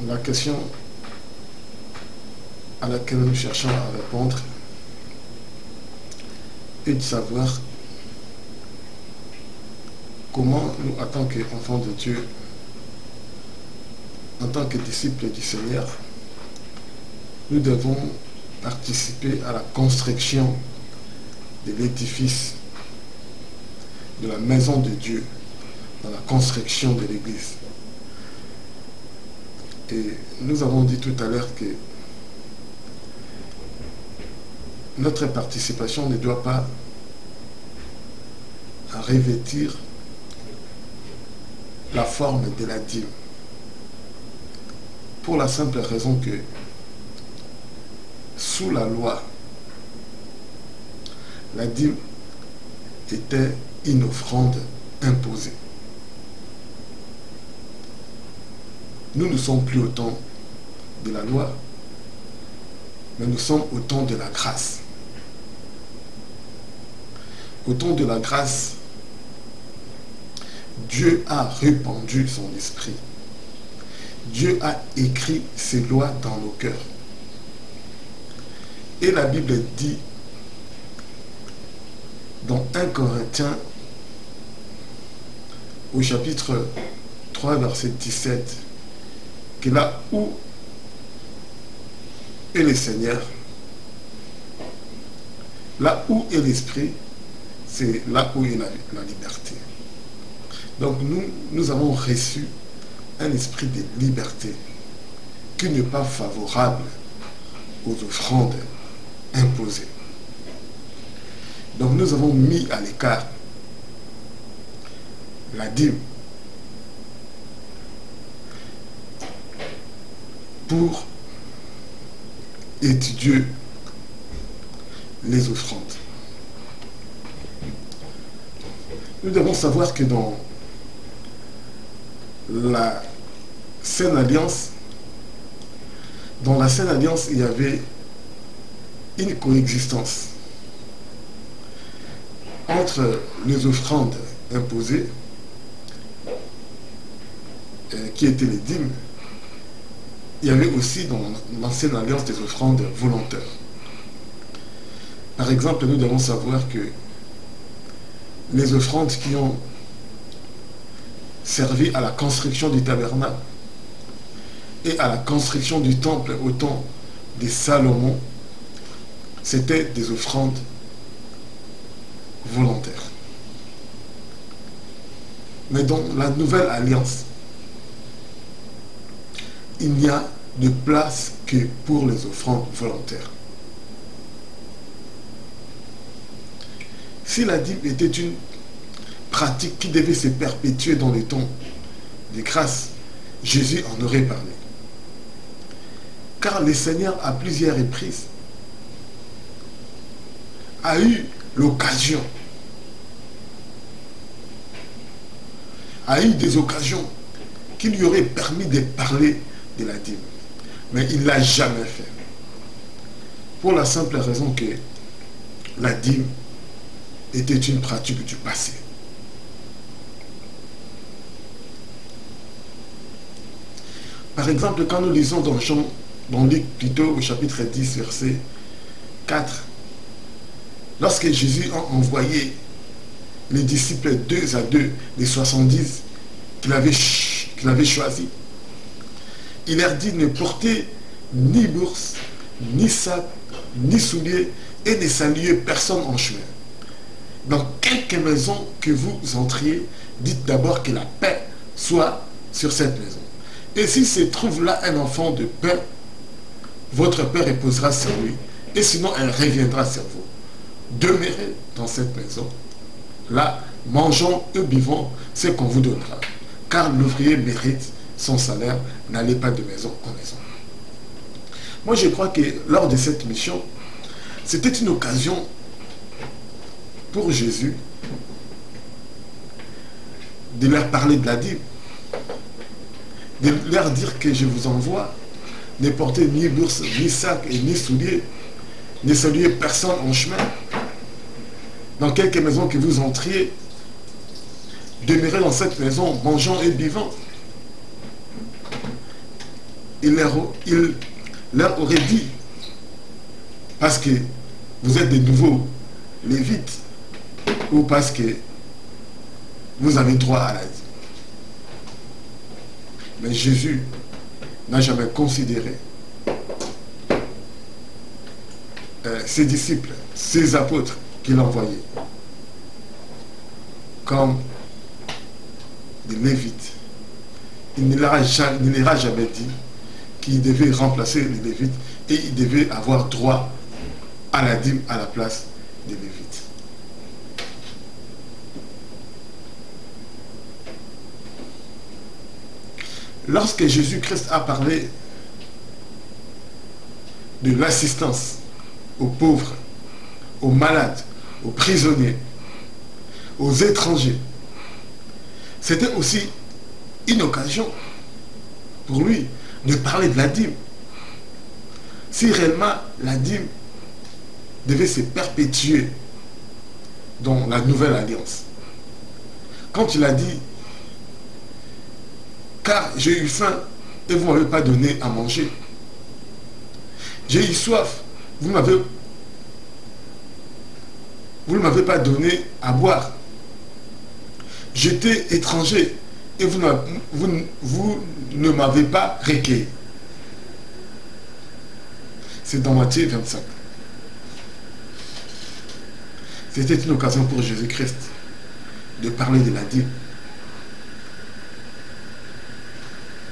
La question à laquelle nous cherchons à répondre est de savoir comment nous, en tant qu'enfants de Dieu, en tant que disciples du Seigneur, nous devons participer à la construction de l'édifice de la maison de Dieu, dans la construction de l'Église. Et nous avons dit tout à l'heure que notre participation ne doit pas revêtir la forme de la dîme. Pour la simple raison que sous la loi, la dîme était une offrande imposée. Nous ne sommes plus au temps de la loi, mais nous sommes au temps de la grâce. Au temps de la grâce, Dieu a répandu son esprit. Dieu a écrit ses lois dans nos cœurs. Et la Bible dit dans 1 Corinthiens, au chapitre 3, verset 17, que là où est le Seigneur, là où est l'Esprit, c'est là où est la liberté. Donc nous avons reçu un esprit de liberté qui n'est pas favorable aux offrandes imposées. Donc nous avons mis à l'écart la dîme pour étudier les offrandes. Nous devons savoir que dans la Sainte Alliance, il y avait une coexistence entre les offrandes imposées, qui étaient les dîmes. Il y avait aussi dans l'Ancienne Alliance des offrandes volontaires. Par exemple, nous devons savoir que les offrandes qui ont servi à la construction du tabernacle et à la construction du temple au temps de Salomon, c'était des offrandes volontaires. Mais dans la Nouvelle Alliance, il n'y a de place que pour les offrandes volontaires. Si la dîme était une pratique qui devait se perpétuer dans les temps de grâce, Jésus en aurait parlé. Car le Seigneur, à plusieurs reprises, a eu l'occasion, a eu des occasions qui lui auraient permis de parler de la dîme. Mais il ne l'a jamais fait. Pour la simple raison que la dîme était une pratique du passé. Par exemple, quand nous lisons dans Luc plutôt au chapitre 10, verset 4, lorsque Jésus a envoyé les disciples 2 à 2, les 70 qu'il avait choisis, il leur dit: ne portez ni bourse, ni sac, ni souliers, et ne saluez personne en chemin. Dans quelque maison que vous entriez, dites d'abord que la paix soit sur cette maison. Et s'il se trouve là un enfant de paix, votre paix reposera sur lui, et sinon elle reviendra sur vous. Demeurez dans cette maison. Là, mangeons et buvons ce qu'on vous donnera. Car l'ouvrier mérite son salaire, n'allez pas de maison en maison. Moi, je crois que lors de cette mission, c'était une occasion pour Jésus de leur parler de la dîme, de leur dire que je vous envoie, ne portez ni bourse, ni sac et ni souliers, ne saluez personne en chemin. Dans quelque maison que vous entriez, demeurez dans cette maison, mangeant et buvant. il leur aurait dit, parce que vous êtes des nouveaux Lévites, ou parce que vous avez droit à la dîme. Mais Jésus n'a jamais considéré ses disciples, ses apôtres qu'il envoyait comme des Lévites. Il ne leur a jamais dit qu'il devait remplacer les Lévites et il devait avoir droit à la dîme à la place des Lévites. Lorsque Jésus-Christ a parlé de l'assistance aux pauvres, aux malades, aux prisonniers, aux étrangers, c'était aussi une occasion pour lui de parler de la dîme. Si réellement la dîme devait se perpétuer dans la nouvelle alliance. Quand il a dit, car j'ai eu faim et vous ne m'avez pas donné à manger. J'ai eu soif, vous ne m'avez pas donné à boire. J'étais étranger et vous ne m'avez pas recueilli. C'est dans Matthieu 25. C'était une occasion pour Jésus-Christ de parler de la dîme,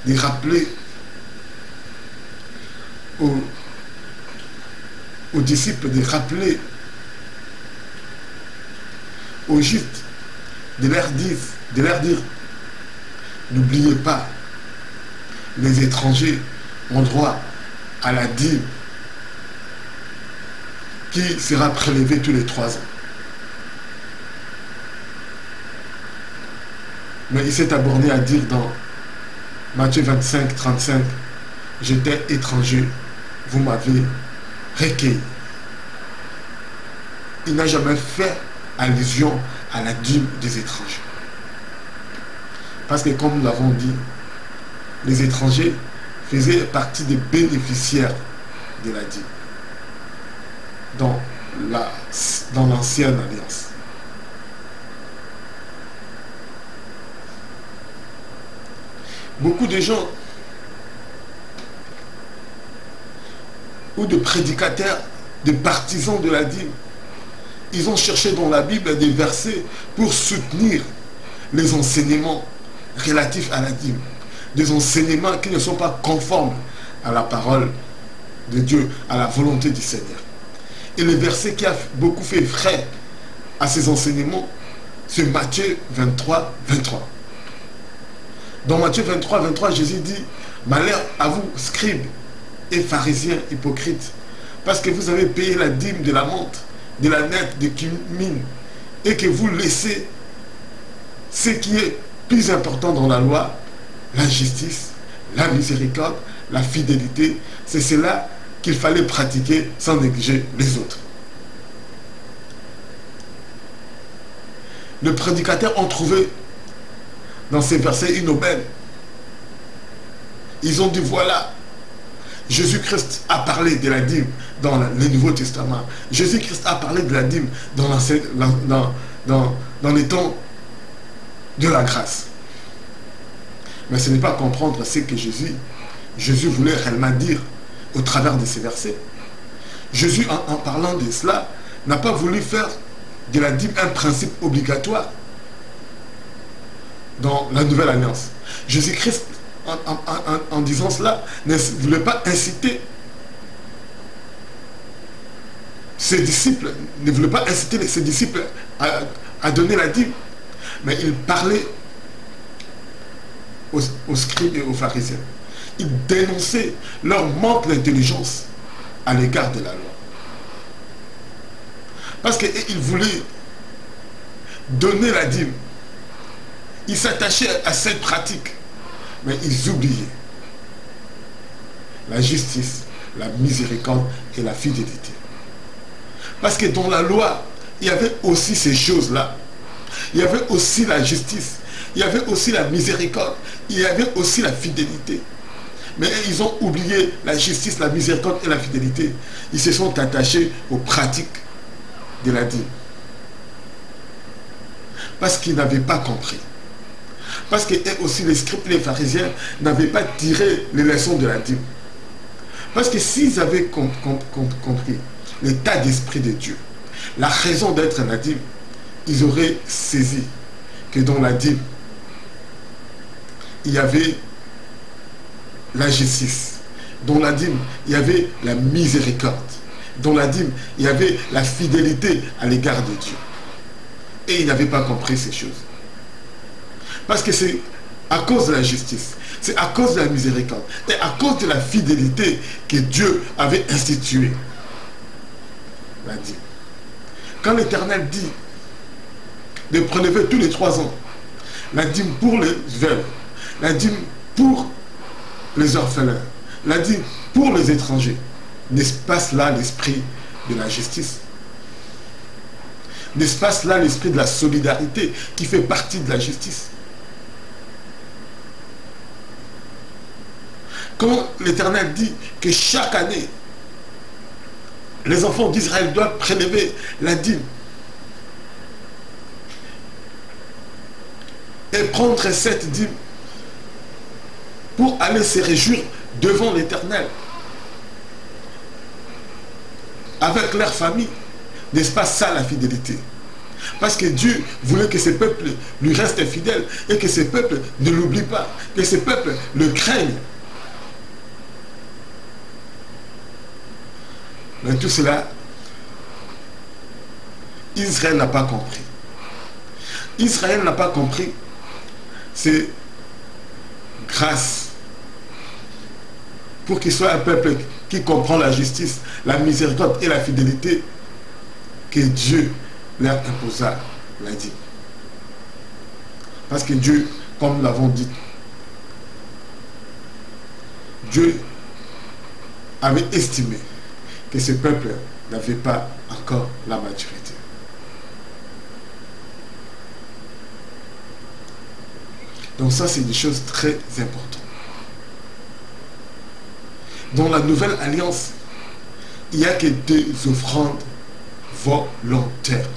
de rappeler aux disciples, de rappeler aux gîtes, de leur dire, n'oubliez pas, les étrangers ont droit à la dîme qui sera prélevée tous les 3 ans. Mais il s'est abordé à dire dans Matthieu 25, 35, j'étais étranger, vous m'avez recueilli. Il n'a jamais fait allusion à la dîme des étrangers. Parce que comme nous l'avons dit, les étrangers faisaient partie des bénéficiaires de la dîme dans l'ancienne alliance. Beaucoup de gens ou de prédicateurs, de partisans de la dîme, ils ont cherché dans la Bible des versets pour soutenir les enseignements relatifs à la dîme, des enseignements qui ne sont pas conformes à la parole de Dieu, à la volonté du Seigneur. Et le verset qui a beaucoup fait frais à ces enseignements, c'est Matthieu 23, 23. Dans Matthieu 23, 23, Jésus dit, malheur à vous, scribes et pharisiens hypocrites, parce que vous avez payé la dîme de la menthe, de la nette, de cumine, et que vous laissez ce qui est plus important dans la loi, la justice, la miséricorde, la fidélité. C'est cela qu'il fallait pratiquer sans négliger les autres. Les prédicateurs ont trouvé dans ces versets une aubaine. Ils ont dit, voilà, Jésus-Christ a parlé de la dîme dans le Nouveau Testament. Jésus-Christ a parlé de la dîme dans les temps de la grâce. Mais ce n'est pas comprendre ce que Jésus voulait réellement dire au travers de ces versets. Jésus, en parlant de cela, n'a pas voulu faire de la dîme un principe obligatoire dans la Nouvelle Alliance. Jésus-Christ, en disant cela, ne voulait pas inciter ses disciples, ne voulait pas inciter ses disciples à donner la dîme, mais il parlait aux scribes et aux pharisiens. Il dénonçait leur manque d'intelligence à l'égard de la loi. Parce qu'ils voulaient donner la dîme. Ils s'attachaient à cette pratique, mais ils oubliaient la justice, la miséricorde et la fidélité. Parce que dans la loi, il y avait aussi ces choses-là. Il y avait aussi la justice, il y avait aussi la miséricorde, il y avait aussi la fidélité. Mais ils ont oublié la justice, la miséricorde et la fidélité. Ils se sont attachés aux pratiques de la dîme. Parce qu'ils n'avaient pas compris. Parce que aussi les scribes et les pharisiens n'avaient pas tiré les leçons de la dîme. Parce que s'ils avaient compris l'état d'esprit de Dieu, la raison d'être la dîme, ils auraient saisi que dans la dîme, il y avait la justice. Dans la dîme, il y avait la miséricorde. Dans la dîme, il y avait la fidélité à l'égard de Dieu. Et ils n'avaient pas compris ces choses. Parce que c'est à cause de la justice, c'est à cause de la miséricorde et à cause de la fidélité que Dieu avait institué la dîme. Quand l'Éternel dit de prélever tous les 3 ans la dîme pour les veuves, la dîme pour les orphelins, la dîme pour les étrangers, n'est-ce pas là l'esprit de la justice? N'est-ce pas là l'esprit de la solidarité qui fait partie de la justice? Quand l'Éternel dit que chaque année, les enfants d'Israël doivent prélever la dîme et prendre cette dîme pour aller se réjouir devant l'Éternel avec leur famille, n'est-ce pas ça la fidélité? Parce que Dieu voulait que ce peuple lui reste fidèle et que ce peuple ne l'oublie pas, que ce peuple le craigne. Mais tout cela, Israël n'a pas compris. Israël n'a pas compris. C'est grâce pour qu'il soit un peuple qui comprend la justice, la miséricorde et la fidélité que Dieu leur imposa la dîme. Parce que Dieu, comme nous l'avons dit, Dieu avait estimé que ce peuple n'avait pas encore la maturité. Donc ça, c'est des choses très importantes. Dans la nouvelle alliance, il n'y a que 2 offrandes volontaires.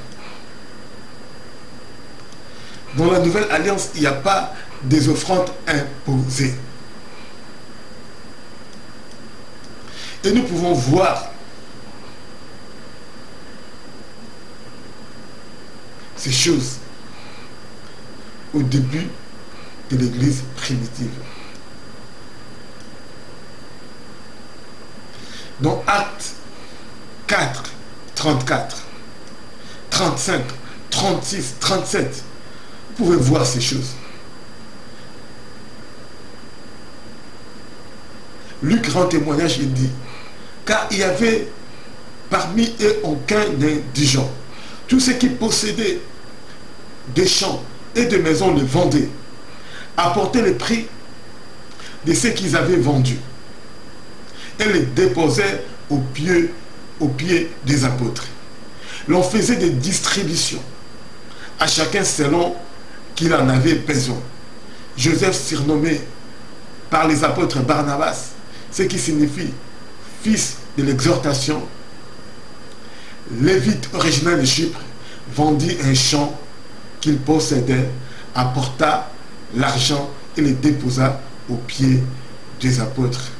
Dans la nouvelle alliance, il n'y a pas des offrandes imposées. Et nous pouvons voir ces choses au début de l'Église primitive. Dans Actes 4, 34, 35, 36, 37, vous pouvez voir ces choses. Luc rend témoignage, il dit, car il y avait parmi eux aucun indigent. Tous ceux qui possédaient des champs et des maisons les vendaient, apportaient le prix de ce qu'ils avaient vendu et les déposaient aux pieds des apôtres. L'on faisait des distributions à chacun selon qu'il en avait besoin. Joseph, surnommé par les apôtres Barnabas, ce qui signifie fils de l'exhortation, Lévite originaire de Chypre, vendit un champ qu'il possédait, apporta l'argent et le déposa aux pieds des apôtres.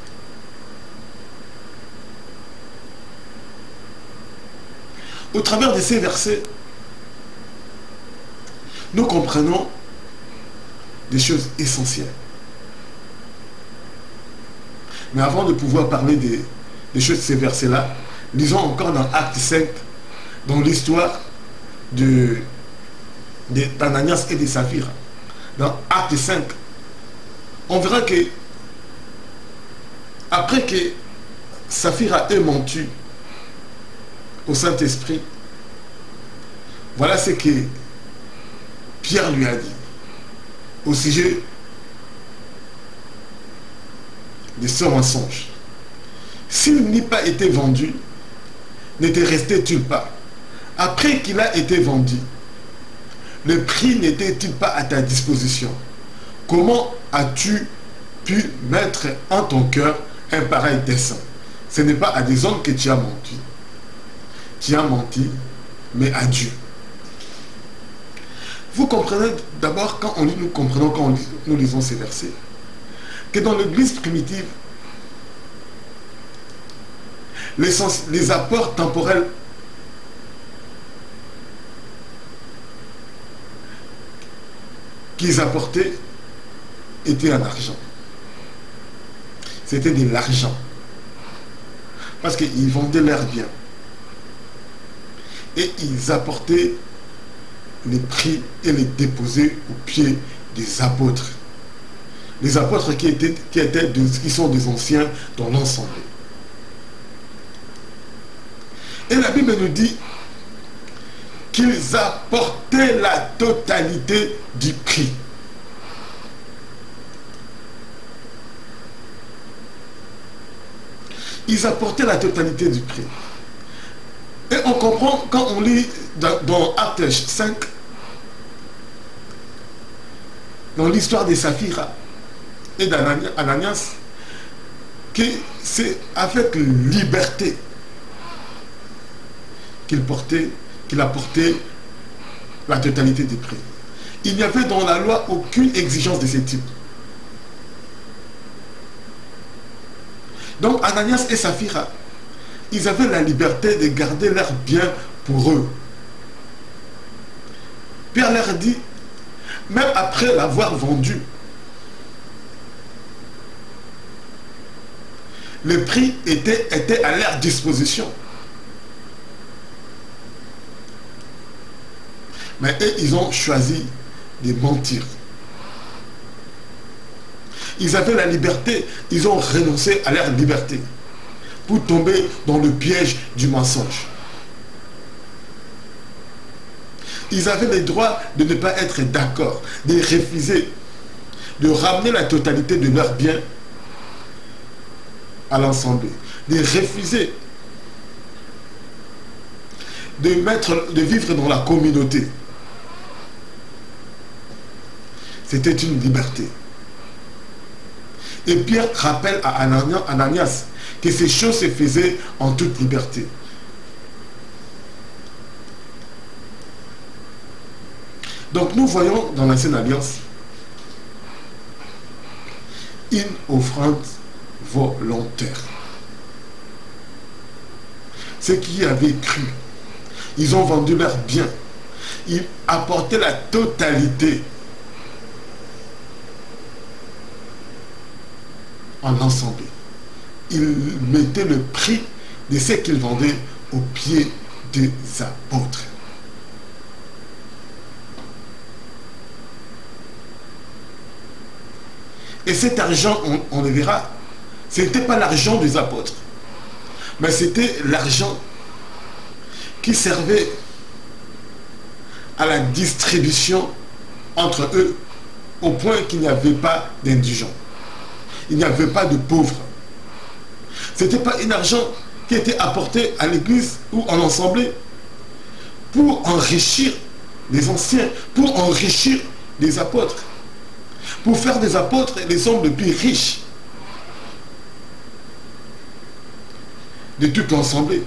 Au travers de ces versets, nous comprenons des choses essentielles. Mais avant de pouvoir parler des choses de ces versets-là, lisons encore dans Acte 5, dans l'histoire d'Ananias et de Saphira. Dans Acte 5, on verra que après que Saphira ait menti au Saint-Esprit, voilà ce que Pierre lui a dit au sujet de ce mensonge. S'il n'eût pas été vendu, ne te restait-il pas? Après qu'il a été vendu, le prix n'était-il pas à ta disposition? Comment as-tu pu mettre en ton cœur un pareil dessein? Ce n'est pas à des hommes que tu as menti. Tu as menti, mais à Dieu. Vous comprenez d'abord, quand on lit, nous comprenons quand nous lisons ces versets, que dans l'église primitive, les apports temporels qu'ils apportaient étaient en argent. C'était de l'argent. Parce qu'ils vendaient leurs biens. Et ils apportaient les prix et les déposaient aux pieds des apôtres. Les apôtres qui sont des anciens dans l'ensemble. Et la Bible nous dit qu'ils apportaient la totalité du prix. Ils apportaient la totalité du prix. Et on comprend quand on lit dans Actes 5, dans l'histoire de Saphira et d'Ananias, que c'est avec liberté qu'il apportait la totalité des prix. Il n'y avait dans la loi aucune exigence de ce type. Donc Ananias et Saphira, ils avaient la liberté de garder leurs biens pour eux. Pierre leur dit, même après l'avoir vendu, le prix était à leur disposition. Mais eux, ils ont choisi de mentir. Ils avaient la liberté, ils ont renoncé à leur liberté pour tomber dans le piège du mensonge. Ils avaient le droit de ne pas être d'accord, de refuser, de ramener la totalité de leurs biens à l'ensemble, de refuser de vivre dans la communauté. C'était une liberté. Et Pierre rappelle à Ananias que ces choses se faisaient en toute liberté. Donc nous voyons dans l'Ancienne Alliance une offrande volontaire. Ceux qui avaient cru, ils ont vendu leurs biens, ils apportaient la totalité en ensemble. Ils mettaient le prix de ce qu'ils vendaient aux pieds des apôtres. Et cet argent, on le verra, ce n'était pas l'argent des apôtres, mais c'était l'argent qui servait à la distribution entre eux, au point qu'il n'y avait pas d'indigents. Il n'y avait pas de pauvres. Ce n'était pas un argent qui était apporté à l'église ou en assemblée pour enrichir les anciens, pour enrichir les apôtres, pour faire des apôtres les hommes les plus riches de toute l'assemblée.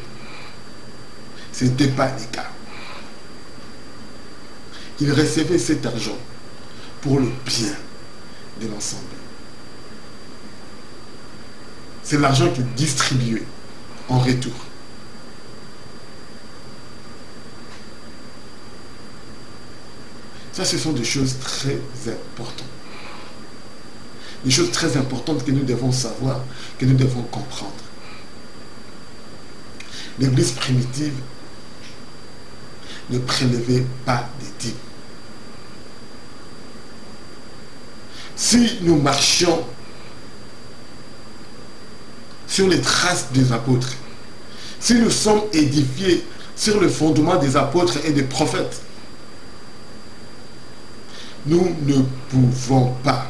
Ce n'était pas le cas. Ils recevaient cet argent pour le bien de l'ensemble. C'est l'argent qu'ils distribuaient en retour. Ça, ce sont des choses très importantes. Des choses très importantes que nous devons savoir, que nous devons comprendre. L'église primitive ne prélevait pas des dîmes. Si nous marchions sur les traces des apôtres, si nous sommes édifiés sur le fondement des apôtres et des prophètes, nous ne pouvons pas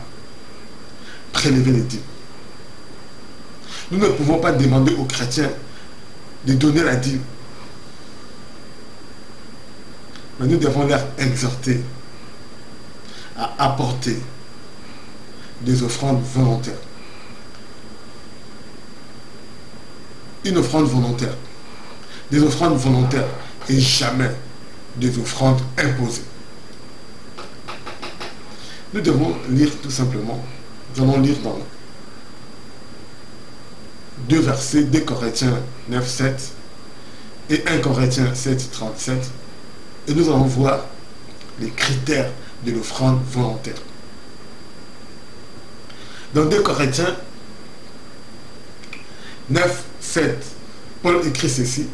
prélever les dîmes. Nous ne pouvons pas demander aux chrétiens de donner la dîme. Mais nous devons leur exhorter à apporter des offrandes volontaires. Une offrande volontaire. Des offrandes volontaires et jamais des offrandes imposées. Nous devons lire tout simplement. Nous allons lire dans deux versets, 2 Corinthiens 9, 7 et 1 Corinthiens 7, 37. Et nous allons voir les critères de l'offrande volontaire. Dans 2 Corinthiens 9, 7, Paul écrit ceci,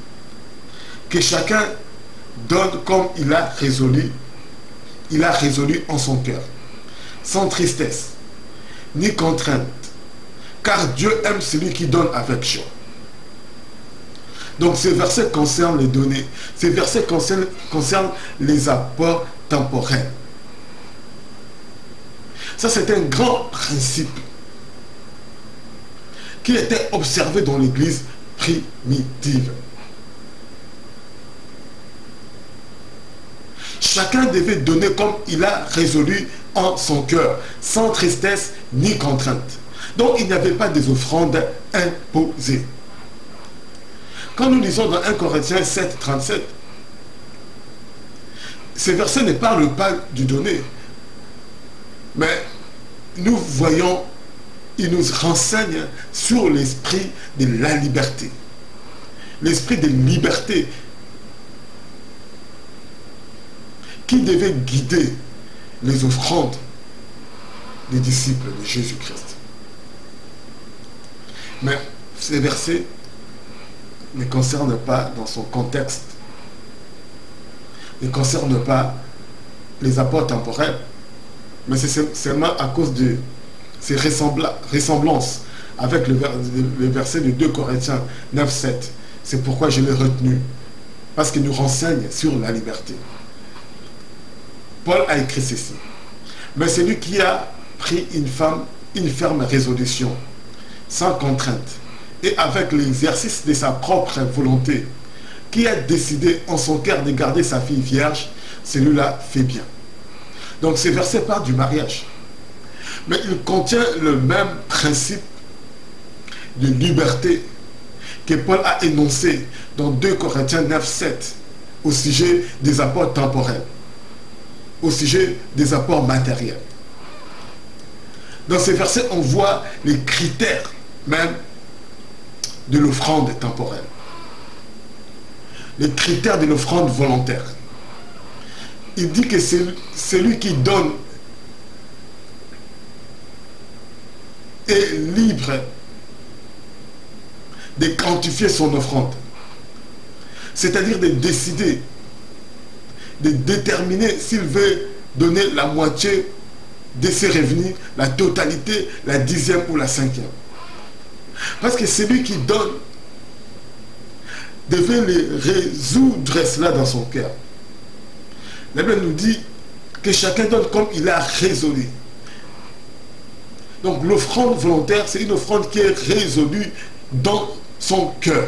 que chacun donne comme il a résolu en son cœur, sans tristesse, ni contrainte, car Dieu aime celui qui donne avec joie. Donc ce verset concerne les données, ce verset concerne les apports temporels. Ça, c'est un grand principe qui était observé dans l'Église primitive. Chacun devait donner comme il a résolu en son cœur, sans tristesse ni contrainte. Donc il n'y avait pas des offrandes imposées. Quand nous lisons dans 1 Corinthiens 7, 37, ces versets ne parlent pas du donner. Mais nous voyons, il nous renseigne sur l'esprit de la liberté. L'esprit de liberté qui devait guider les offrandes des disciples de Jésus-Christ. Mais ces versets ne concernent pas dans son contexte, ne concernent pas les apports temporels, mais c'est seulement à cause de ces ressemblances avec le verset de 2 Corinthiens 9, 7. C'est pourquoi je l'ai retenu, parce qu'il nous renseigne sur la liberté. Paul a écrit ceci. Mais celui qui a pris une ferme résolution, sans contrainte, et avec l'exercice de sa propre volonté, qui a décidé en son cœur de garder sa fille vierge, celui-là fait bien. Donc ce verset parle du mariage. Mais il contient le même principe de liberté que Paul a énoncé dans 2 Corinthiens 9, 7 au sujet des apports temporels, au sujet des apports matériels. Dans ces versets, on voit les critères même de l'offrande temporelle. Les critères de l'offrande volontaire. Il dit que c'est celui qui donne est libre de quantifier son offrande. C'est-à-dire de décider, de déterminer s'il veut donner la moitié de ses revenus, la totalité, la 10e ou la 5e. Parce que celui qui donne devait résoudre cela dans son cœur. La Bible nous dit que chacun donne comme il a résolu. Donc l'offrande volontaire, c'est une offrande qui est résolue dans son cœur.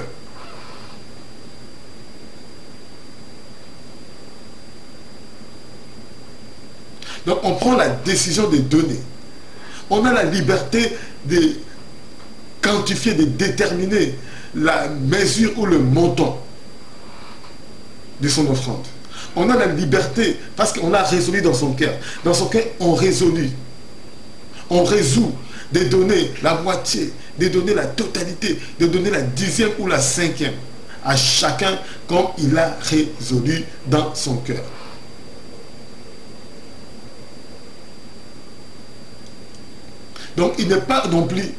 Donc on prend la décision de donner. On a la liberté de quantifier, de déterminer la mesure ou le montant de son offrande. On a la liberté parce qu'on a résolu dans son cœur. Dans son cœur, on résolut. On résout de donner la moitié, de donner la totalité, de donner la 10e ou la 5e à chacun comme il a résolu dans son cœur. Donc il n'est pas non plus,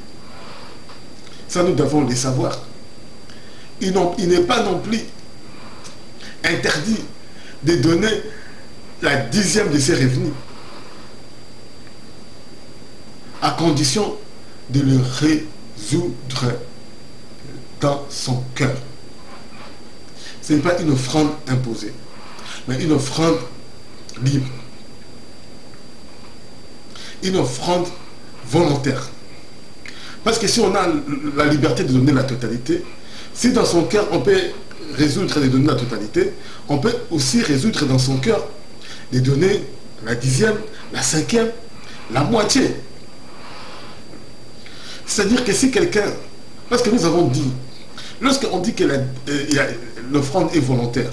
ça nous devons le savoir, il n'est pas non plus interdit de donner la 10e de ses revenus à condition de le résoudre dans son cœur. Ce n'est pas une offrande imposée, mais une offrande libre. Une offrande volontaire. Parce que si on a la liberté de donner la totalité, si dans son cœur on peut résoudre de donner la totalité, on peut aussi résoudre dans son cœur de donner la 10e, la 5e, la moitié. C'est-à-dire que si quelqu'un, parce que nous avons dit, lorsqu'on dit que l'offrande est volontaire,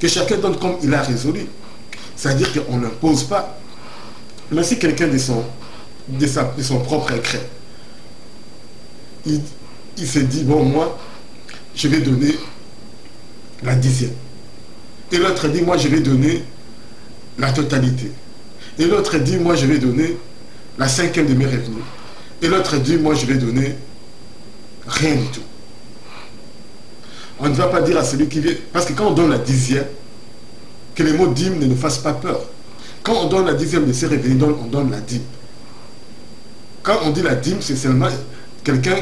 que chacun donne comme il a résolu, c'est-à-dire qu'on n'impose pas. Mais si quelqu'un de son propre écrit, il se dit, bon, moi, je vais donner la 10e. Et l'autre dit, moi, je vais donner la totalité. Et l'autre dit, moi, je vais donner la 5e de mes revenus. Et l'autre dit, moi, je vais donner rien du tout. On ne va pas dire à celui qui vient, parce que quand on donne la 10e, que les mots dîme ne nous fassent pas peur. Quand on donne la 10e de ses revenus, on donne la dîme. Quand on dit la dîme, c'est seulement quelqu'un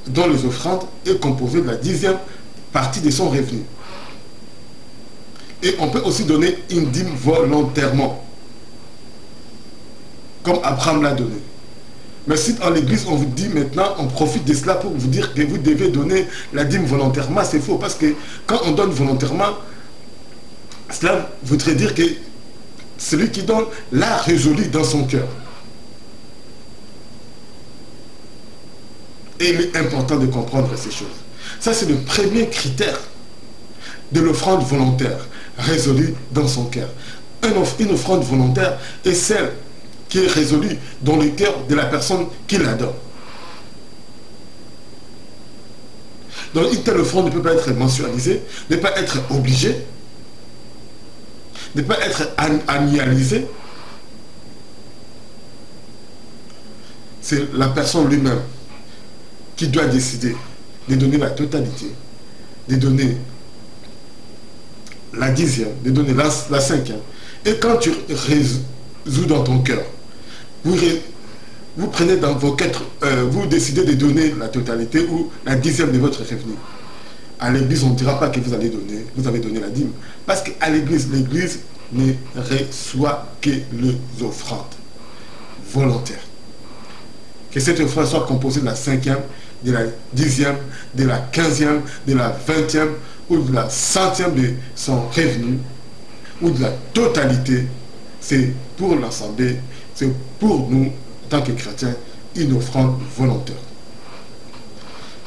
dont les offrandes est composée de la 10e partie de son revenu. Et on peut aussi donner une dîme volontairement, comme Abraham l'a donné. Mais si en l'église on vous dit maintenant, on profite de cela pour vous dire que vous devez donner la dîme volontairement, c'est faux. Parce que quand on donne volontairement, cela voudrait dire que celui qui donne l'a résolu dans son cœur. Et il est important de comprendre ces choses. Ça, c'est le premier critère de l'offrande volontaire, résolue dans son cœur. Une offrande volontaire est celle qui est résolue dans le cœur de la personne qui la donne. Donc une telle offrande ne peut pas être mensualisée, ne peut pas être obligée, ne peut pas être annualisée. C'est la personne lui-même qui doit décider de donner la totalité, de donner la 10e, de donner la 5e. Et quand tu résous dans ton cœur, vous prenez dans vos quatre, vous décidez de donner la totalité ou la 10e de votre revenu. À l'église, on ne dira pas que vous avez donné la dîme. Parce qu'à l'église ne reçoit que les offrandes volontaires. Que cette offrande soit composée de la 5e, de la 10e, de la 15e, de la 20e ou de la 100e de son revenu ou de la totalité, c'est pour l'Assemblée, c'est pour nous, en tant que chrétiens, une offrande volontaire.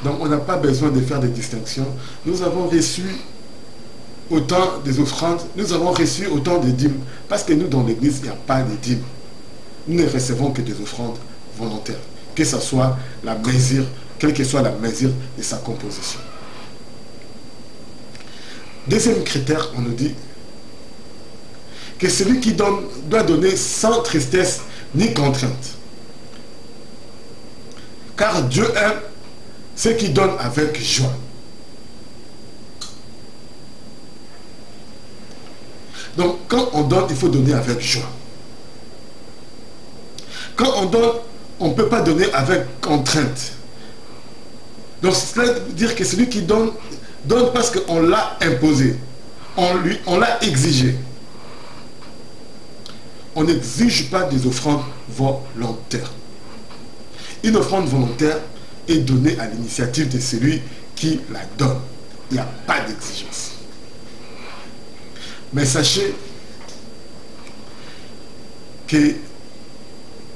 Donc on n'a pas besoin de faire des distinctions. Nous avons reçu autant des offrandes, nous avons reçu autant de dîmes, parce que nous, dans l'église, il n'y a pas de dîmes. Nous ne recevons que des offrandes volontaires, que ce soit la mesure, quelle que soit la mesure de sa composition. Deuxième critère, on nous dit que celui qui donne doit donner sans tristesse ni contrainte. Car Dieu aime ceux qui donnent avec joie. Donc quand on donne, il faut donner avec joie. Quand on donne, on ne peut pas donner avec contrainte. Donc cela veut dire que celui qui donne, donne parce qu'on l'a imposé. On l'a exigé. On n'exige pas des offrandes volontaires. Une offrande volontaire est donnée à l'initiative de celui qui la donne. Il n'y a pas d'exigence. Mais sachez que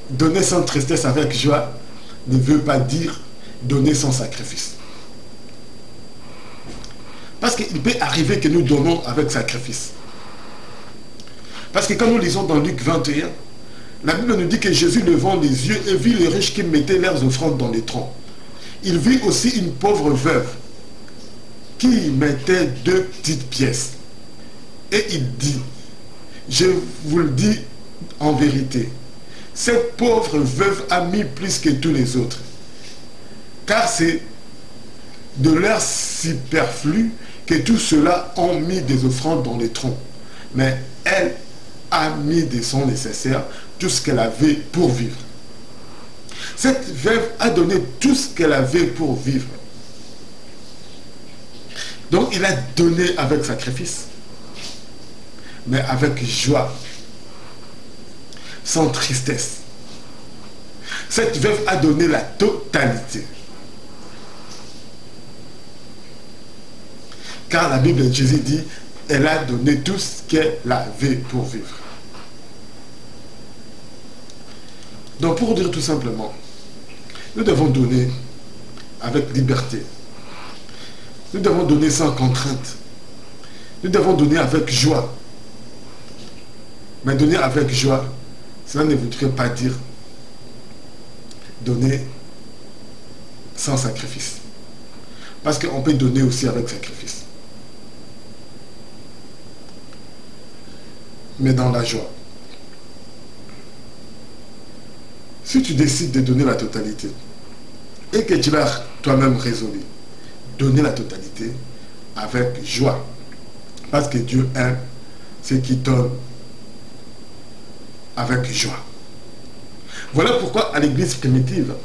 donner sans tristesse avec joie ne veut pas dire donner sans sacrifice. Parce qu'il peut arriver que nous donnons avec sacrifice. Parce que quand nous lisons dans Luc 21, la Bible nous dit que Jésus levant les yeux et vit les riches qui mettaient leurs offrandes dans les troncs. Il vit aussi une pauvre veuve qui mettait 2 petites pièces. Et il dit, je vous le dis en vérité, cette pauvre veuve a mis plus que tous les autres. Car c'est de leur superflu que tous ceux-là ont mis des offrandes dans les troncs. Mais elle a mis de son nécessaire tout ce qu'elle avait pour vivre. Cette veuve a donné tout ce qu'elle avait pour vivre. Donc il a donné avec sacrifice, mais avec joie, sans tristesse. Cette veuve a donné la totalité. Car la Bible de Jésus dit, elle a donné tout ce qu'elle avait pour vivre. Donc pour dire tout simplement Nous devons donner avec liberté. Nous devons donner sans contrainte. Nous devons donner avec joie. Mais donner avec joie, cela ne voudrait pas dire donner sans sacrifice. Parce qu'on peut donner aussi avec sacrifice. Mais dans la joie. Si tu décides de donner la totalité et que tu l'as toi-même résolu, donner la totalité avec joie. Parce que Dieu aime ceux qui donnent avec joie. Voilà pourquoi à l'église primitive,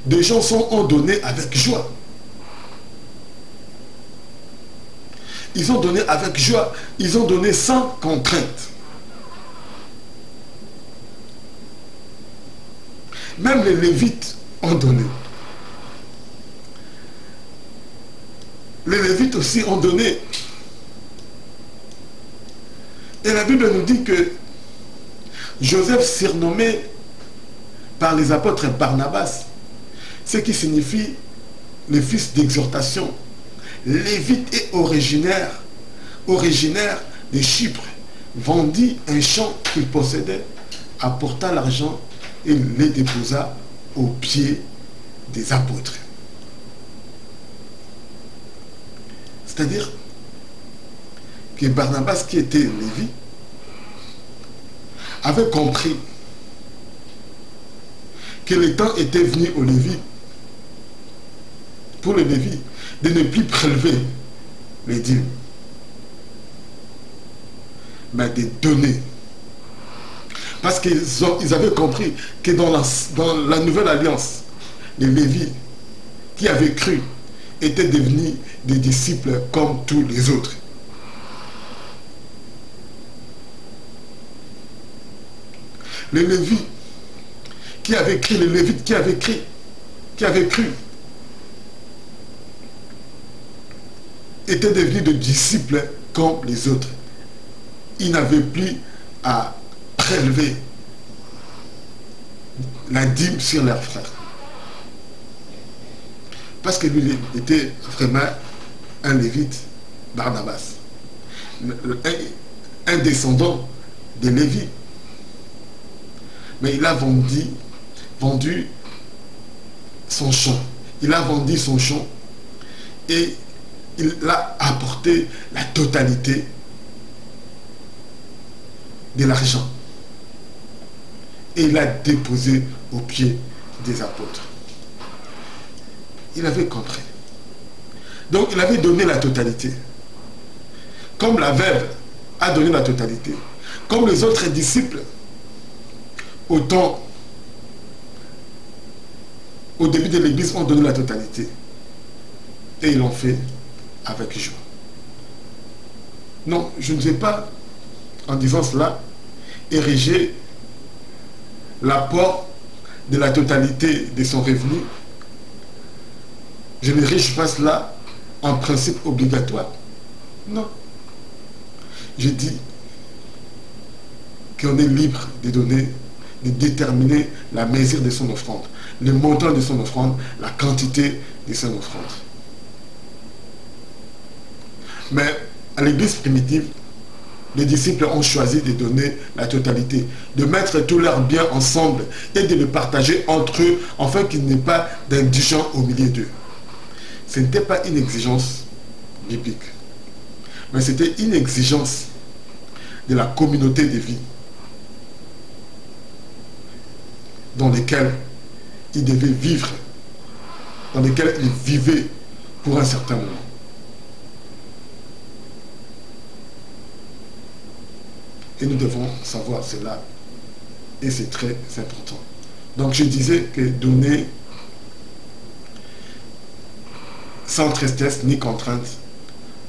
des gens ont donné avec joie. Ils ont donné avec joie. Ils ont donné sans contrainte. Même les Lévites ont donné. Les Lévites aussi ont donné. Et la Bible nous dit que Joseph, surnommé par les apôtres Barnabas, ce qui signifie le fils d'exhortation, Lévite et originaire de Chypre, vendit un champ qu'il possédait, apporta l'argent et les déposa aux pieds des apôtres. C'est-à-dire que Barnabas, qui était Lévi, avait compris que le temps était venu au Lévi, pour le Lévi, de ne plus prélever les dîmes, mais de donner. Parce qu'ils avaient compris que dans la nouvelle alliance, les Lévis qui avaient cru étaient devenus des disciples comme tous les autres. Les Lévis qui avaient cru, les Lévites qui avaient cru, étaient devenus des disciples comme les autres. Ils n'avaient plus à prélever la dîme sur leurs frères. Parce que lui était vraiment un Lévite, Barnabas, un descendant de Lévi. Mais il a vendu son champ. Il a vendu son champ et il a apporté la totalité de l'argent. Et il l'a déposé aux pieds des apôtres. Il avait compris. Donc il avait donné la totalité. Comme la veuve a donné la totalité. Comme les autres disciples, autant au début de l'église ont donné la totalité. Et ils l'ont fait avec joie. Non, je ne vais pas, en disant cela, ériger l'apport de la totalité de son revenu. Je n'érige pas cela en principe obligatoire. Non. Je dis qu'on est libre de donner, de déterminer la mesure de son offrande, le montant de son offrande, la quantité de son offrande. Mais à l'église primitive, les disciples ont choisi de donner la totalité, de mettre tous leurs biens ensemble et de les partager entre eux, afin qu'il n'y ait pas d'indigents au milieu d'eux. Ce n'était pas une exigence biblique, mais c'était une exigence de la communauté de vie dans lesquelles ils devaient vivre, dans lesquelles ils vivaient pour un certain moment. Et nous devons savoir cela. Et c'est très important. Donc je disais que donner sans tristesse ni contrainte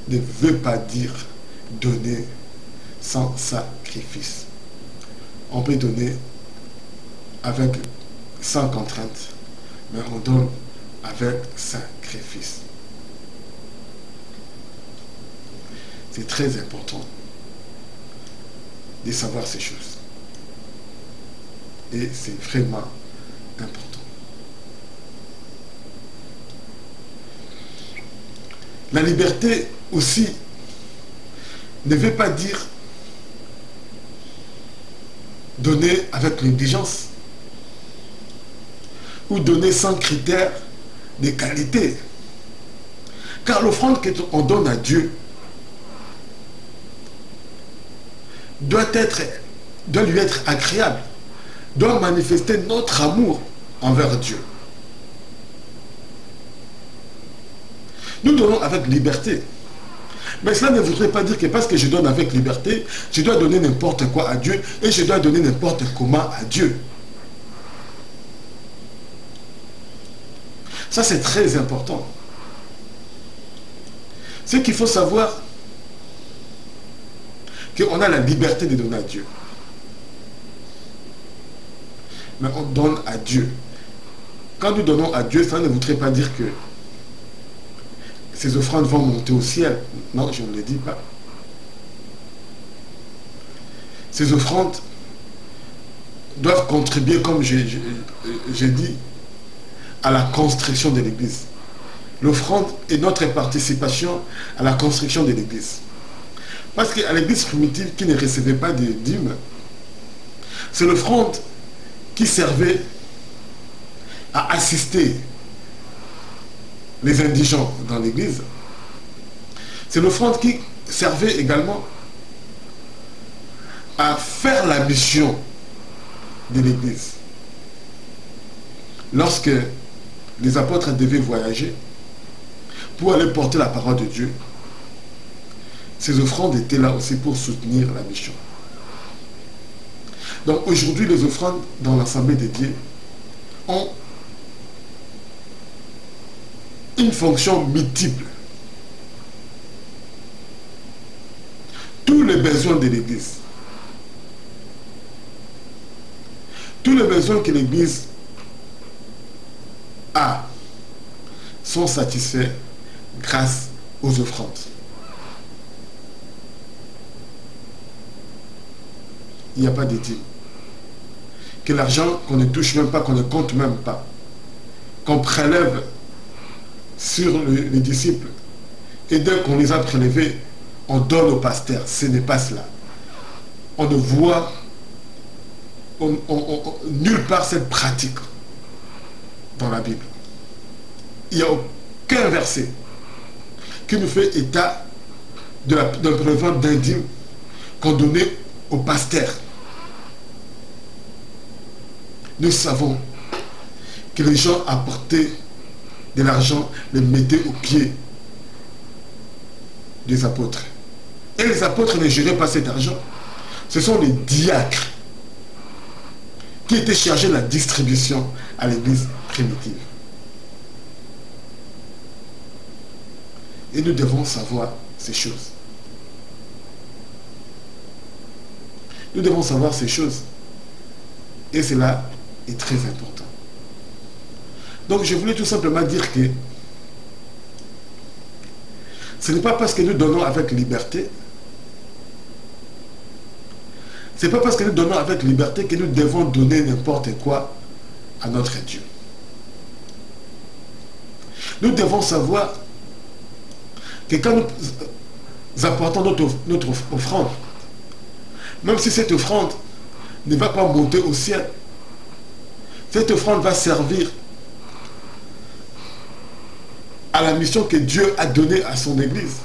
ne veut pas dire donner sans sacrifice. On peut donner sans contrainte, mais on donne avec sacrifice. C'est très important de savoir ces choses. Et c'est vraiment important. La liberté aussi ne veut pas dire donner avec négligence ou donner sans critère de qualité. Car l'offrande qu'on donne à Dieu doit lui être agréable, doit manifester notre amour envers Dieu. Nous donnons avec liberté. Mais cela ne voudrait pas dire que parce que je donne avec liberté, je dois donner n'importe quoi à Dieu et je dois donner n'importe comment à Dieu. Ça, c'est très important. C'est qu'il faut savoir qu'on a la liberté de donner à Dieu. Mais on donne à Dieu. Quand nous donnons à Dieu, ça ne voudrait pas dire que ces offrandes vont monter au ciel. Non, je ne le dis pas. Ces offrandes doivent contribuer, comme j'ai dit, à la construction de l'Église. L'offrande est notre participation à la construction de l'Église. Parce qu'à l'Église primitive qui ne recevait pas de dîmes, c'est l'offrande qui servait à assister les indigents dans l'Église. C'est l'offrande qui servait également à faire la mission de l'Église. Lorsque les apôtres devaient voyager pour aller porter la parole de Dieu, ces offrandes étaient là aussi pour soutenir la mission. Donc aujourd'hui, les offrandes dans l'Assemblée de Dieu ont une fonction multiple. Tous les besoins de l'Église, tous les besoins que l'Église a sont satisfaits grâce aux offrandes. Il n'y a pas de dîme. Que l'argent qu'on ne touche même pas, qu'on ne compte même pas, qu'on prélève sur les disciples, et dès qu'on les a prélevés, on donne au pasteur. Ce n'est pas cela. On ne voit nulle part cette pratique dans la Bible. Il n'y a aucun verset qui nous fait état d'un prélèvement d'un dîme qu'on donnait au pasteur. Nous savons que les gens apportaient de l'argent, les mettaient aux pieds des apôtres. Et les apôtres ne géraient pas cet argent. Ce sont les diacres qui étaient chargés de la distribution à l'église primitive. Et nous devons savoir ces choses. Nous devons savoir ces choses. Et cela est très important. Donc je voulais tout simplement dire que ce n'est pas parce que nous donnons avec liberté, ce n'est pas parce que nous donnons avec liberté que nous devons donner n'importe quoi à notre Dieu. Nous devons savoir que quand nous apportons notre offrande, même si cette offrande ne va pas monter au ciel, cette offrande va servir à la mission que Dieu a donnée à son Église.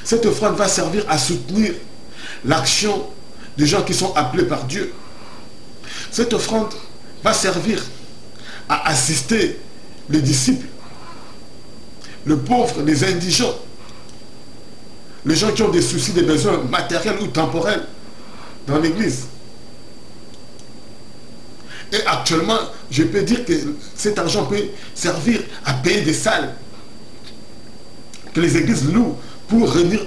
Cette offrande va servir à soutenir l'action des gens qui sont appelés par Dieu. Cette offrande va servir à assister les disciples, les pauvres, les indigents, les gens qui ont des soucis, des besoins matériels ou temporels dans l'Église. Et actuellement, je peux dire que cet argent peut servir à payer des salles que les églises louent pour réunir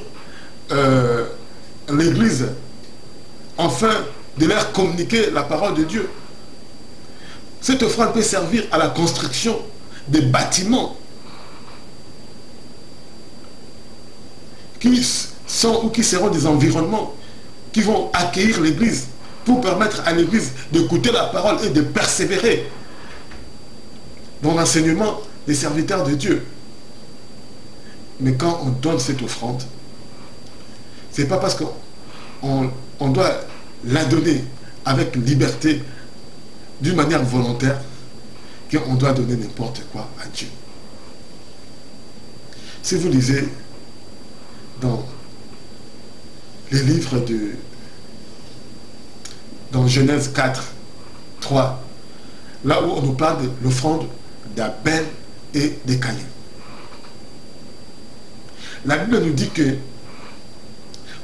l'église, afin de leur communiquer la parole de Dieu. Cette offrande peut servir à la construction des bâtiments qui sont ou qui seront des environnements qui vont accueillir l'église pour permettre à l'Église d'écouter la parole et de persévérer dans l'enseignement des serviteurs de Dieu. Mais quand on donne cette offrande, c'est pas parce qu'on doit la donner avec liberté, d'une manière volontaire, qu'on doit donner n'importe quoi à Dieu. Si vous lisez dans les livres dans Genèse 4, 3, là où on nous parle de l'offrande d'Abel et de Caïn. La Bible nous dit que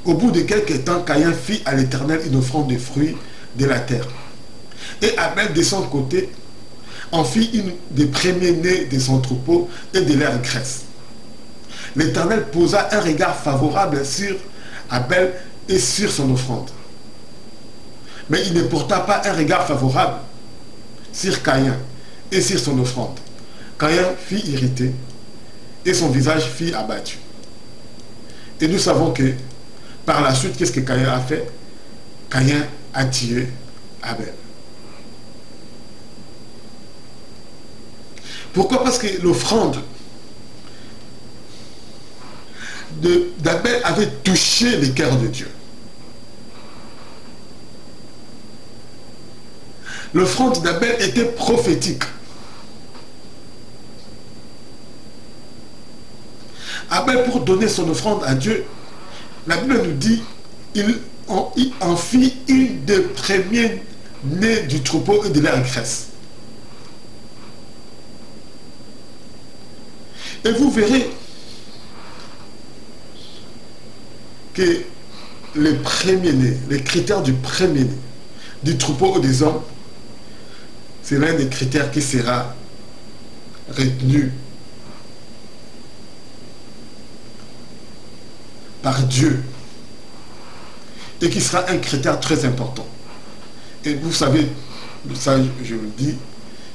au bout de quelques temps, Caïn fit à l'Éternel une offrande de fruits de la terre. Et Abel, de son côté, en fit une des premiers-nés de son troupeau et de leur graisse. L'Éternel posa un regard favorable sur Abel et sur son offrande. Mais il ne porta pas un regard favorable sur Caïn et sur son offrande. Caïn fut irrité et son visage fut abattu. Et nous savons que par la suite, qu'est-ce que Caïn a fait? Caïn a tué Abel. Pourquoi? Parce que l'offrande d'Abel avait touché le cœur de Dieu. L'offrande d'Abel était prophétique. Abel, pour donner son offrande à Dieu, la Bible nous dit il en fit une des premiers nés du troupeau et de leur graisse. Et vous verrez que les premiers-nés, les critères du premier-né, du troupeau ou des hommes, c'est l'un des critères qui sera retenu par Dieu et qui sera un critère très important. Et vous savez, ça je vous le dis,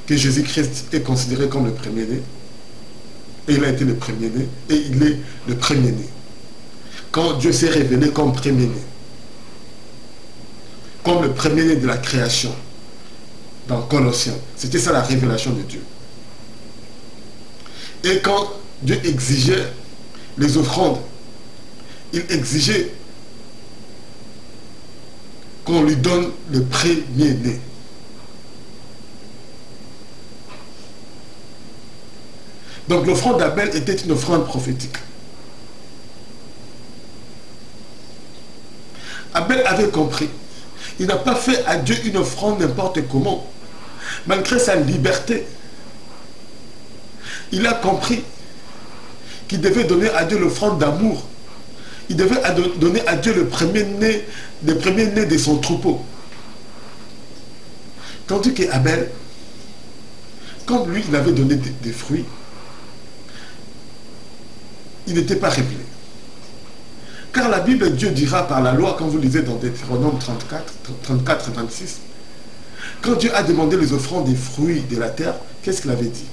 que Jésus-Christ est considéré comme le premier-né, et il a été le premier-né, et il est le premier-né. Quand Dieu s'est révélé comme premier-né, comme le premier-né de la création, dans Colossiens, c'était ça la révélation de Dieu. Et quand Dieu exigeait les offrandes, il exigeait qu'on lui donne le premier-né. Donc l'offrande d'Abel était une offrande prophétique. Abel avait compris. Il n'a pas fait à Dieu une offrande n'importe comment. Malgré sa liberté, il a compris qu'il devait donner à Dieu l'offrande d'amour. Il devait donner à Dieu le premier-né de son troupeau. Tandis qu'Abel, comme lui, il avait donné des fruits, il n'était pas révélé. Car la Bible, Dieu dira par la loi, quand vous lisez dans Deutéronome 34 et 26, quand Dieu a demandé les offrandes des fruits de la terre, qu'est-ce qu'il avait dit?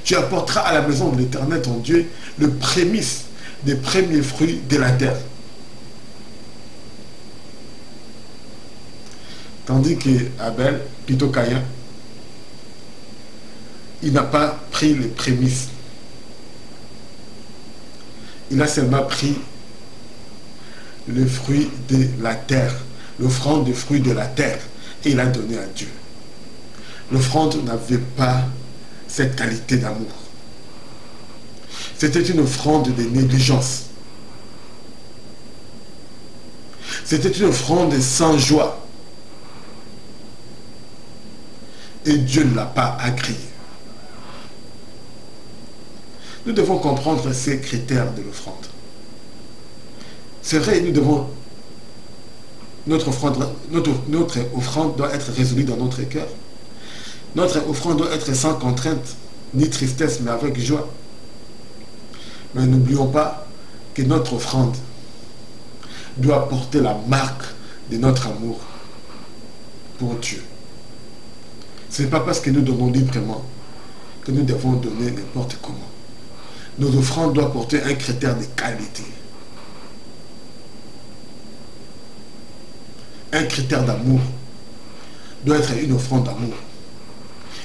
Tu apporteras à la maison de l'Éternel ton Dieu le prémisse des premiers fruits de la terre. Tandis qu'Abel, plutôt Caïn, il n'a pas pris les prémices. Il a seulement pris le fruit de la terre, l'offrande des fruits de la terre, et il a donné à Dieu. L'offrande n'avait pas cette qualité d'amour. C'était une offrande de négligence. C'était une offrande sans joie. Et Dieu ne l'a pas agréé. Nous devons comprendre ces critères de l'offrande. C'est vrai, nous devons... Notre offrande doit être résolue dans notre cœur. Notre offrande doit être sans contrainte, ni tristesse, mais avec joie. Mais n'oublions pas que notre offrande doit porter la marque de notre amour pour Dieu. Ce n'est pas parce que nous donnons librement que nous devons donner n'importe comment. Nos offrandes doivent porter un critère de qualité. Un critère d'amour doit être une offrande d'amour.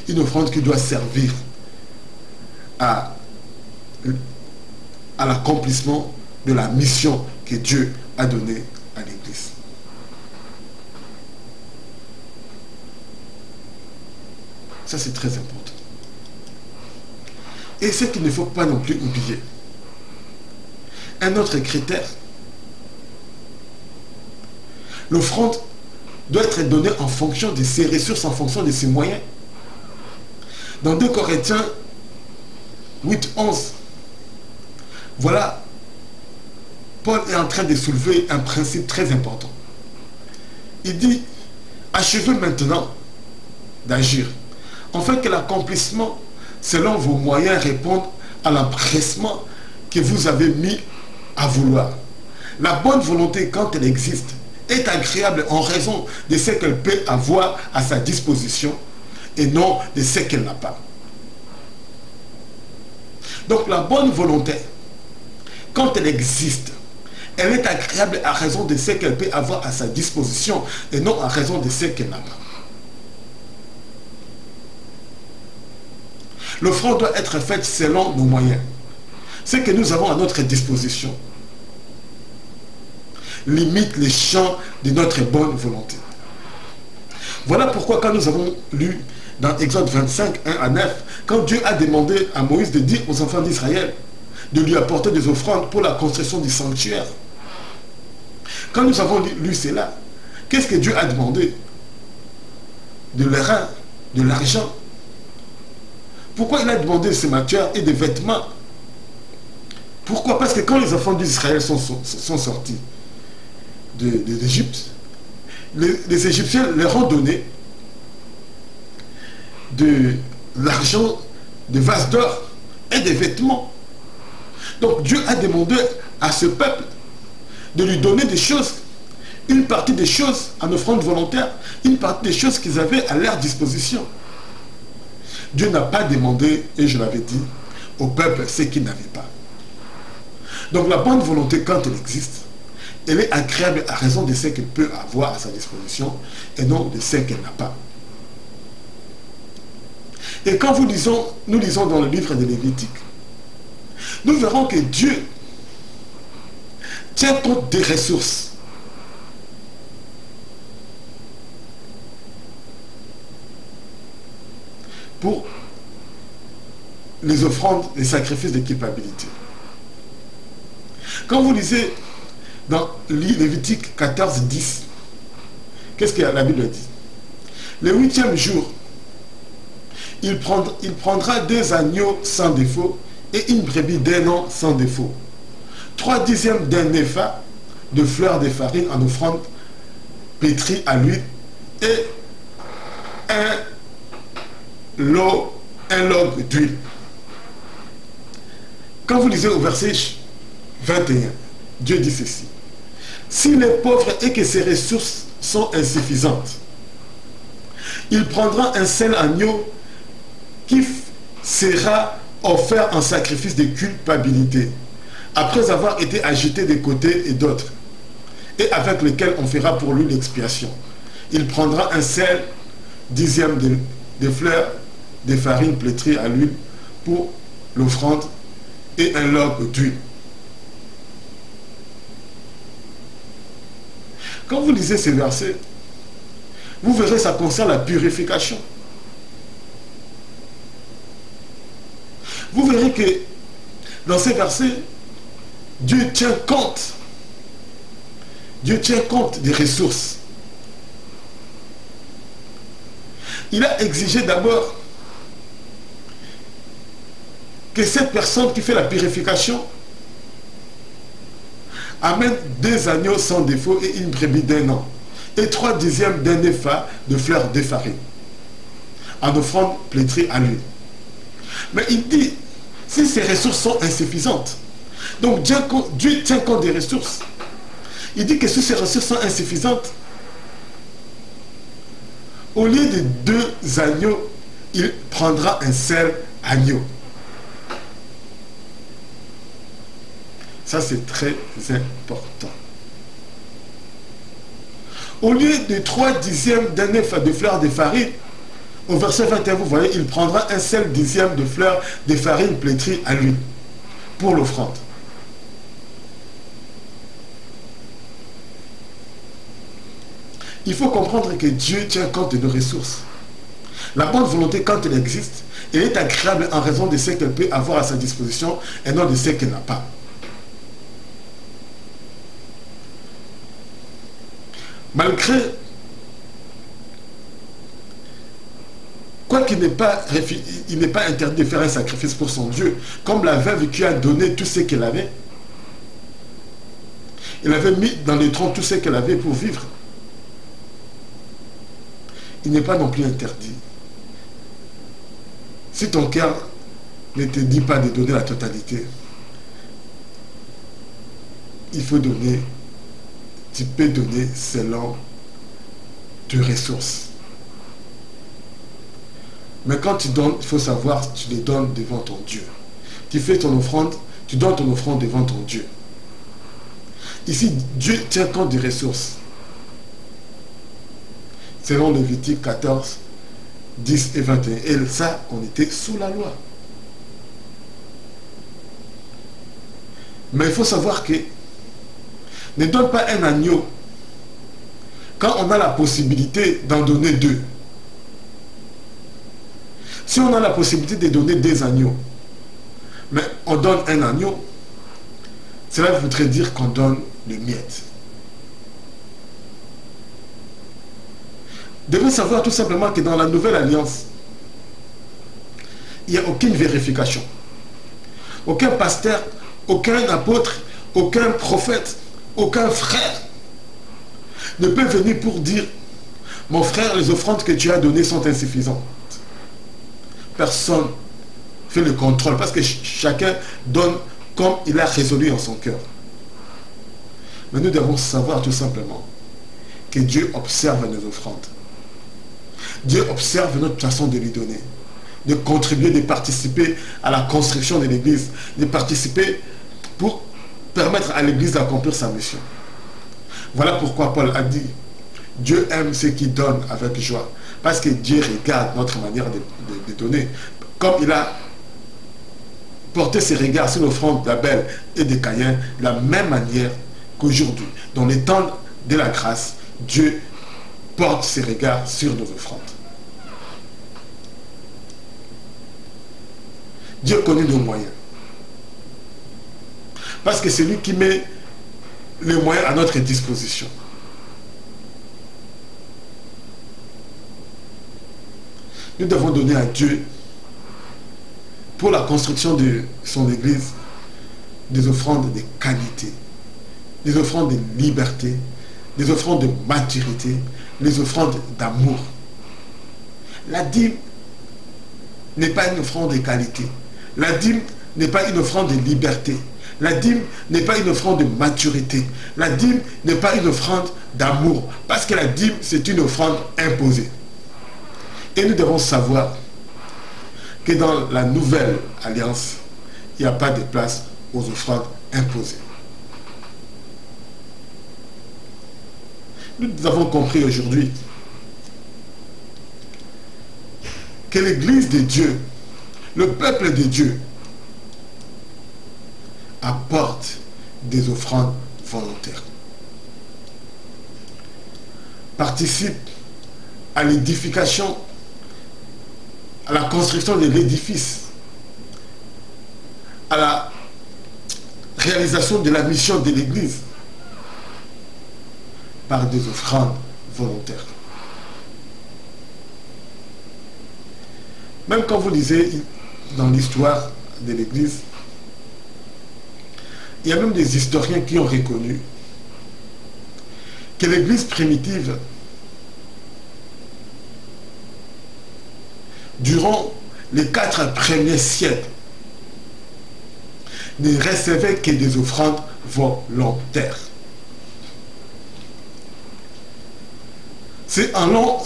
Une offrande qui doit servir à l'accomplissement de la mission que Dieu a donnée à l'Église. Ça, c'est très important. Et ce qu'il ne faut pas non plus oublier, un autre critère, l'offrande doit être donnée en fonction de ses ressources, en fonction de ses moyens. Dans 2 Corinthiens 8, 11, voilà, Paul est en train de soulever un principe très important. Il dit, achevez maintenant d'agir, afin que l'accomplissement selon vos moyens réponde à l'empressement que vous avez mis à vouloir. La bonne volonté, quand elle existe, est agréable en raison de ce qu'elle peut avoir à sa disposition et non de ce qu'elle n'a pas. Donc la bonne volonté, quand elle existe, elle est agréable à raison de ce qu'elle peut avoir à sa disposition et non à raison de ce qu'elle n'a pas. L'offrande doit être faite selon nos moyens. Ce que nous avons à notre disposition limite les champs de notre bonne volonté. Voilà pourquoi quand nous avons lu dans Exode 25, 1 à 9, quand Dieu a demandé à Moïse de dire aux enfants d'Israël de lui apporter des offrandes pour la construction du sanctuaire, quand nous avons lu cela, qu'est-ce que Dieu a demandé? De l'airain, de l'argent. Pourquoi il a demandé ces matières et des vêtements? Pourquoi? Parce que quand les enfants d'Israël sont sortis d'Égypte, les Égyptiens leur ont donné de l'argent, des vases d'or et des vêtements. Donc Dieu a demandé à ce peuple de lui donner des choses, une partie des choses en offrande volontaire, une partie des choses qu'ils avaient à leur disposition. Dieu n'a pas demandé, et je l'avais dit, au peuple ce qu'il n'avait pas. Donc la bonne volonté, quand elle existe, elle est agréable à raison de ce qu'elle peut avoir à sa disposition et non de ce qu'elle n'a pas. Et quand nous lisons dans le livre de Lévitique, nous verrons que Dieu tient compte des ressources. Pour les offrandes, les sacrifices de culpabilité. Quand vous lisez dans Lévitique 14, 10, qu'est-ce que la Bible dit? Le 8e jour, il prendra 2 agneaux sans défaut et une brebis d'1 an sans défaut, 3/10 d'un épha de fleurs de farine en offrande pétrie à l'huile et un log d'huile. Quand vous lisez au verset 21, Dieu dit ceci: s'il est pauvre et que ses ressources sont insuffisantes, il prendra un seul agneau qui sera offert en sacrifice de culpabilité, après avoir été agité de côté et d'autres, et avec lequel on fera pour lui l'expiation. Il prendra un seul 10e de fleurs de farine pétrie à l'huile pour l'offrande et un log d'huile. Quand vous lisez ces versets, vous verrez, ça concerne la purification. Vous verrez que dans ces versets, Dieu tient compte des ressources. Il a exigé d'abord que cette personne qui fait la purification amène 2 agneaux sans défaut et une brebis d'1 an et 3/10 d'un épha de fleurs de farine en offrande pétrie à l'huile. Mais il dit, si ces ressources sont insuffisantes, donc Dieu tient compte des ressources. Il dit que si ces ressources sont insuffisantes, au lieu de 2 agneaux, il prendra un seul agneau. Ça, c'est très important. Au lieu de 3/10 d'un épha de fleur de farine, au verset 21, vous voyez, il prendra un seul dixième de fleur de farine flétrie à l'huile pour l'offrande. Il faut comprendre que Dieu tient compte de nos ressources. La bonne volonté, quand elle existe, elle est agréable en raison de ce qu'elle peut avoir à sa disposition et non de ce qu'elle n'a pas. Malgré, quoiqu'il n'est pas interdit de faire un sacrifice pour son Dieu, comme la veuve qui a donné tout ce qu'elle avait, elle avait mis dans le tronc tout ce qu'elle avait pour vivre. Il n'est pas non plus interdit. Si ton cœur ne te dit pas de donner la totalité, il faut donner, tu peux donner selon tes ressources. Mais quand tu donnes, il faut savoir, tu les donnes devant ton Dieu. Tu fais ton offrande, tu donnes ton offrande devant ton Dieu. Ici, Dieu tient compte des ressources. Selon Lévitique 14, 10 et 21. Et ça, on était sous la loi. Mais il faut savoir que ne donne pas un agneau quand on a la possibilité d'en donner 2. Si on a la possibilité de donner 2 agneaux, mais on donne un agneau, cela voudrait dire qu'on donne le miettes. Vous devez savoir tout simplement que dans la nouvelle alliance, il n'y a aucune vérification. Aucun pasteur, aucun apôtre, aucun prophète, aucun frère ne peut venir pour dire « Mon frère, les offrandes que tu as données sont insuffisantes. » Personne fait le contrôle parce que chacun donne comme il a résolu en son cœur. Mais nous devons savoir tout simplement que Dieu observe nos offrandes. Dieu observe notre façon de lui donner, de contribuer, de participer à la construction de l'Église, de participer pour permettre à l'Église d'accomplir sa mission. Voilà pourquoi Paul a dit, Dieu aime ceux qui donnent avec joie, parce que Dieu regarde notre manière de donner. Comme il a porté ses regards sur l'offrande d'Abel et de Caïn, de la même manière qu'aujourd'hui, dans les temps de la grâce, Dieu porte ses regards sur nos offrandes. Dieu connaît nos moyens. Parce que c'est lui qui met les moyens à notre disposition. Nous devons donner à Dieu, pour la construction de son Église, des offrandes de qualité, des offrandes de liberté, des offrandes de maturité, des offrandes d'amour. La dîme n'est pas une offrande de qualité. La dîme n'est pas une offrande de liberté. La dîme n'est pas une offrande de maturité. La dîme n'est pas une offrande d'amour. Parce que la dîme, c'est une offrande imposée. Et nous devons savoir que dans la nouvelle alliance, il n'y a pas de place aux offrandes imposées. Nous avons compris aujourd'hui que l'Église de Dieu, le peuple de Dieu, apporte des offrandes volontaires. Participe à l'édification, à la construction de l'édifice, à la réalisation de la mission de l'Église par des offrandes volontaires. Même quand vous lisez dans l'histoire de l'Église, il y a même des historiens qui ont reconnu que l'Église primitive, durant les 4 premiers siècles, ne recevait que des offrandes volontaires. C'est en l'an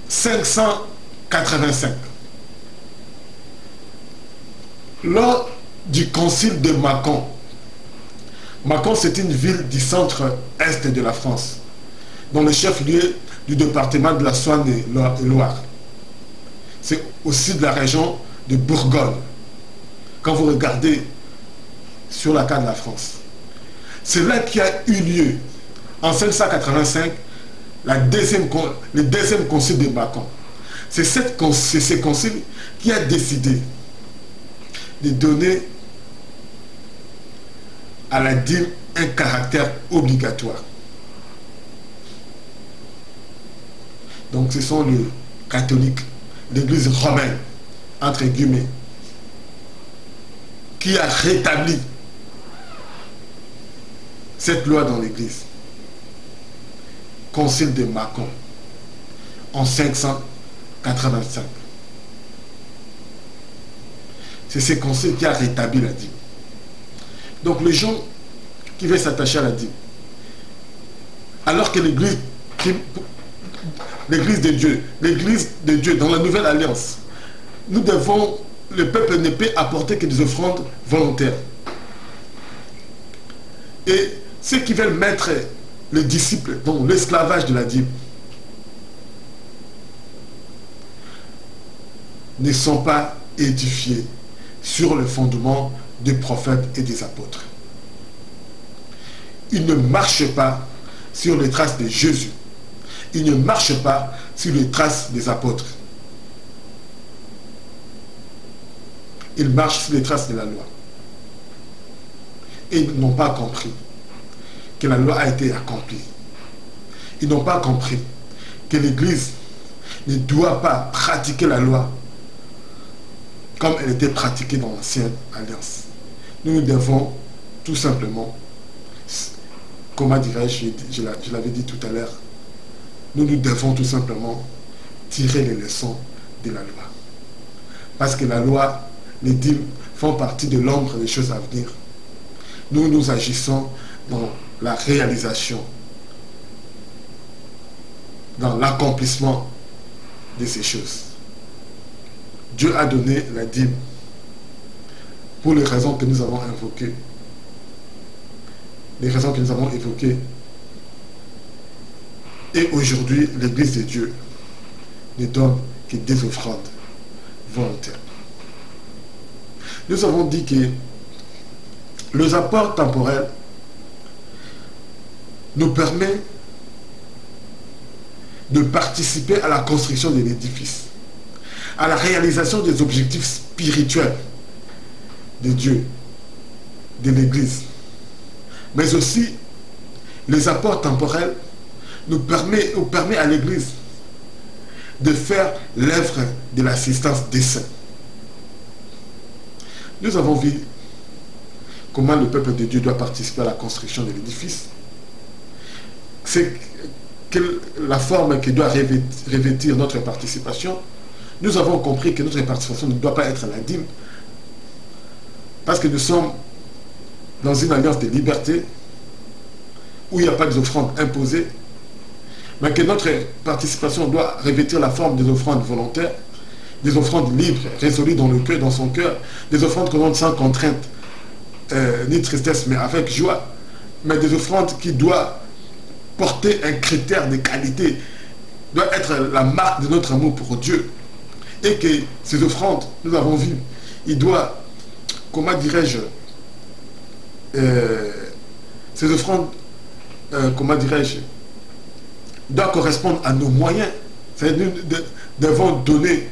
585, lors du concile de Mâcon. Mâcon, c'est une ville du centre-est de la France. dans le chef-lieu du département de la Saône-et-Loire. C'est aussi de la région de Bourgogne. Quand vous regardez sur la carte de la France, c'est là qu'il y a eu lieu, en 585, le deuxième concile de Bâcon. C'est ce concile qui a décidé de donner à la dîme un caractère obligatoire. Donc ce sont les catholiques, l'église romaine, entre guillemets, qui a rétabli cette loi dans l'église. Concile de Mâcon en 585. C'est ce concile qui a rétabli la dîme. Donc les gens qui veulent s'attacher à la dîme, alors que l'église de Dieu dans la nouvelle alliance, le peuple ne peut apporter que des offrandes volontaires. Et ceux qui veulent mettre les disciples dans l'esclavage de la dîme ne sont pas édifiés sur le fondement des prophètes et des apôtres. Ils ne marchent pas sur les traces de Jésus. Ils ne marchent pas sur les traces des apôtres. Ils marchent sur les traces de la loi. Et ils n'ont pas compris que la loi a été accomplie. Ils n'ont pas compris que l'Église ne doit pas pratiquer la loi comme elle était pratiquée dans l'ancienne alliance. Nous devons tout simplement, comment dirais-je, je l'avais dit tout à l'heure, nous devons tout simplement tirer les leçons de la loi. Parce que la loi, les dîmes font partie de l'ombre des choses à venir. Nous agissons dans la réalisation, dans l'accomplissement de ces choses. Dieu a donné la dîme pour les raisons que nous avons invoquées. Les raisons que nous avons évoquées. Et aujourd'hui, l'Église de Dieu ne donne que des offrandes volontaires. Nous avons dit que les apports temporels nous permettent de participer à la construction de l'édifice, à la réalisation des objectifs spirituels de Dieu, de l'Église. Mais aussi, les apports temporels nous permet à l'Église de faire l'œuvre de l'assistance des saints. Nous avons vu comment le peuple de Dieu doit participer à la construction de l'édifice. C'est la forme que doit revêtir notre participation. Nous avons compris que notre participation ne doit pas être la dîme, parce que nous sommes dans une alliance de liberté où il n'y a pas d'offrandes imposées, mais que notre participation doit revêtir la forme des offrandes volontaires, des offrandes libres, résolues dans le cœur, dans son cœur, des offrandes qu'on donne sans contrainte ni tristesse, mais avec joie, mais des offrandes qui doivent porter un critère de qualité, doit être la marque de notre amour pour Dieu. Et que ces offrandes, nous avons vu, il doit, comment dirais-je, ces offrandes, comment dirais-je, doivent correspondre à nos moyens. C'est-à-dire nous devons donner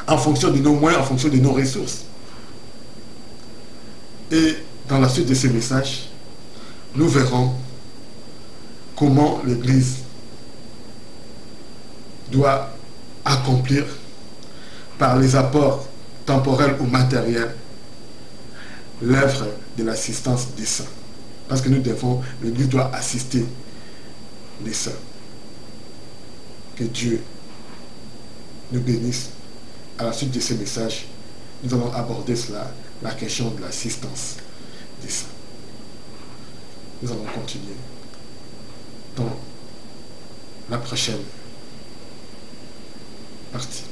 en fonction de nos moyens, en fonction de nos ressources. Et dans la suite de ces messages, nous verrons comment l'Église doit accomplir par les apports temporels ou matériels l'œuvre de l'assistance des saints. Parce que l'Église doit assister les saints. Que Dieu nous bénisse. À la suite de ces messages, nous allons aborder cela, la question de l'assistance des saints. Nous allons continuer dans la prochaine partie.